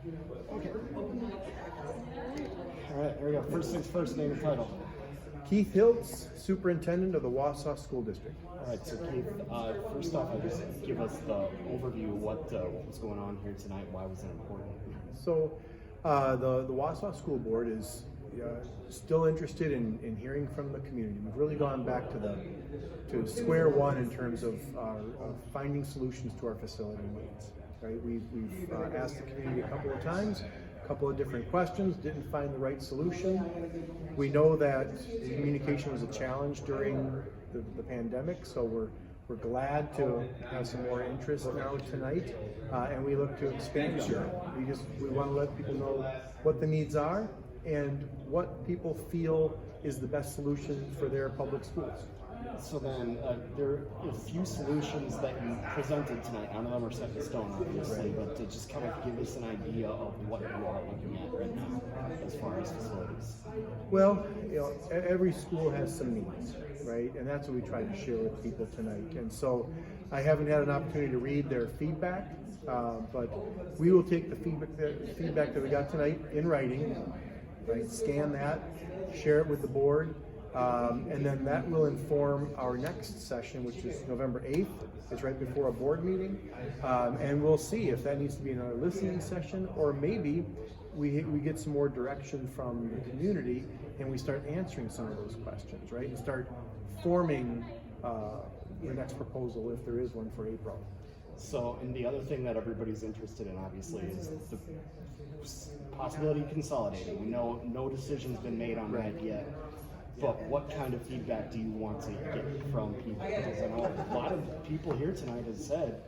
Okay. All right, here we go. First things first, name and title. Keith Hilts, Superintendent of the Wausau School District. All right, so Keith, first off, just give us the overview of what was going on here tonight. Why was it important? So, the Wausau School Board is still interested in hearing from the community. We've really gone back to square one in terms of finding solutions to our facility needs. Right? We've asked the community a couple of times, a couple of different questions, didn't find the right solution. We know that communication was a challenge during the pandemic, so we're glad to have some more interest now tonight, and we look to expand on that. We want to let people know what the needs are and what people feel is the best solution for their public schools. So then, there are a few solutions that you presented tonight. None of them are set in stone, obviously, but to just kind of give us an idea of what you are looking at right now as far as facilities. Well, every school has some needs, right? And that's what we try to share with people tonight. And so I haven't had an opportunity to read their feedback, but we will take the feedback that we got tonight in writing, right? Scan that, share it with the board. And then that will inform our next session, which is November 8th. It's right before a board meeting. And we'll see if that needs to be another listening session, or maybe we get some more direction from the community and we start answering some of those questions, right? And start forming the next proposal, if there is one, for April. So, and the other thing that everybody's interested in, obviously, is the possibility of consolidating. We know no decision's been made on that yet. But what kind of feedback do you want to get from people? Because I know a lot of people here tonight have said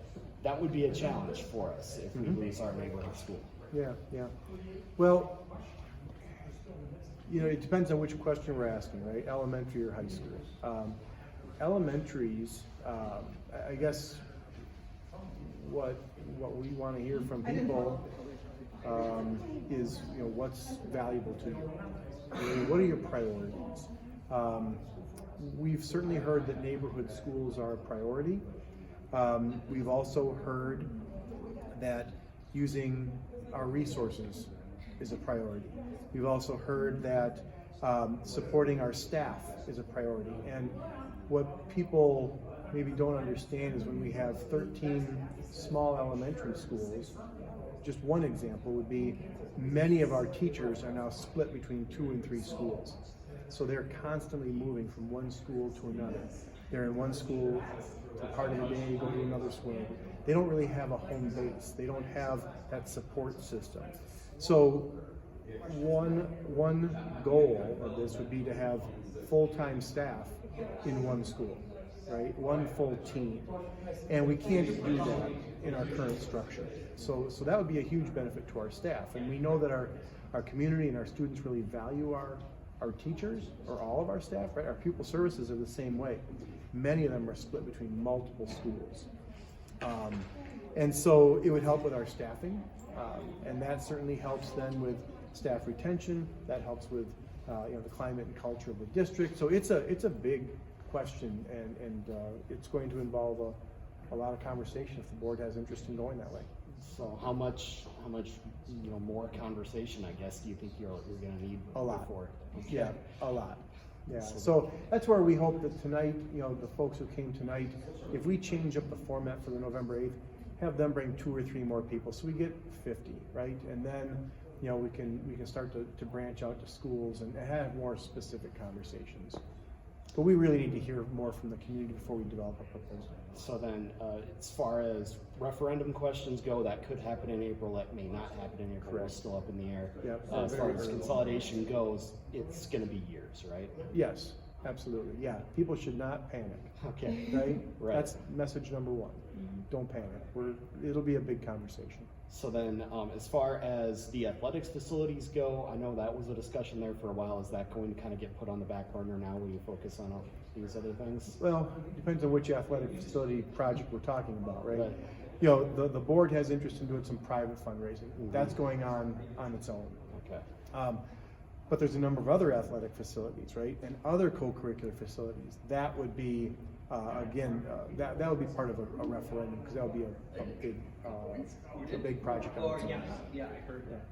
that would be a challenge for us if we lose our neighborhood school. Yeah. Well, it depends on which question we're asking, right? Elementary or high school. Elementaries, I guess what we want to hear from people is, what's valuable to you? What are your priorities? We've certainly heard that neighborhood schools are a priority. We've also heard that using our resources is a priority. We've also heard that supporting our staff is a priority. And what people maybe don't understand is when we have 13 small elementary schools, just one example would be many of our teachers are now split between 2 and 3 schools. So they're constantly moving from one school to another. They're in one school for part of the day, go to another school. They don't really have a home base. They don't have that support system. So one goal of this would be to have full-time staff in one school, right? One full team. And we can't do that in our current structure. So that would be a huge benefit to our staff. And we know that our community and our students really value our teachers, or all of our staff, right? Our pupil services are the same way. Many of them are split between multiple schools. And so it would help with our staffing. And that certainly helps then with staff retention. That helps with the climate and culture of the district. So it's a big question, and it's going to involve a lot of conversation if the board has interest in going that way. So how much more conversation, I guess, do you think you're going to need? A lot. For? Okay. Yeah, a lot. Yeah. So that's where we hope that tonight, the folks who came tonight, if we change up the format for the November 8th, have them bring 2 or 3 more people, so we get 50, right? And then we can start to branch out to schools and have more specific conversations. But we really need to hear more from the community before we develop a proposal. So then, as far as referendum questions go, that could happen in April, that may not happen in April. Correct. It's still up in the air. Yep. As far as consolidation goes, it's going to be years, right? Yes, absolutely. Yeah, people should not panic. Okay. Right? Right. That's message number 1. Don't panic. It'll be a big conversation. So then, as far as the athletics facilities go, I know that was a discussion there for a while. Is that going to kind of get put on the back burner now when you focus on all these other things? Well, it depends on which athletic facility project we're talking about, right? Right. The board has interest in doing some private fundraising. That's going on its own. Okay. But there's a number of other athletic facilities, right? And other co-curricular facilities. That would be That would be part of a referendum, because that would be a big project on its own. Yeah, I heard that.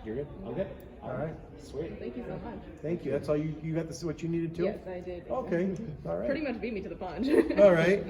You're good? Okay. All right. Sweet. Thank you so much. Thank you. That's all you got. This is what you needed to. Yes, I did. Okay. All right. Pretty much beat me to the punch. All right.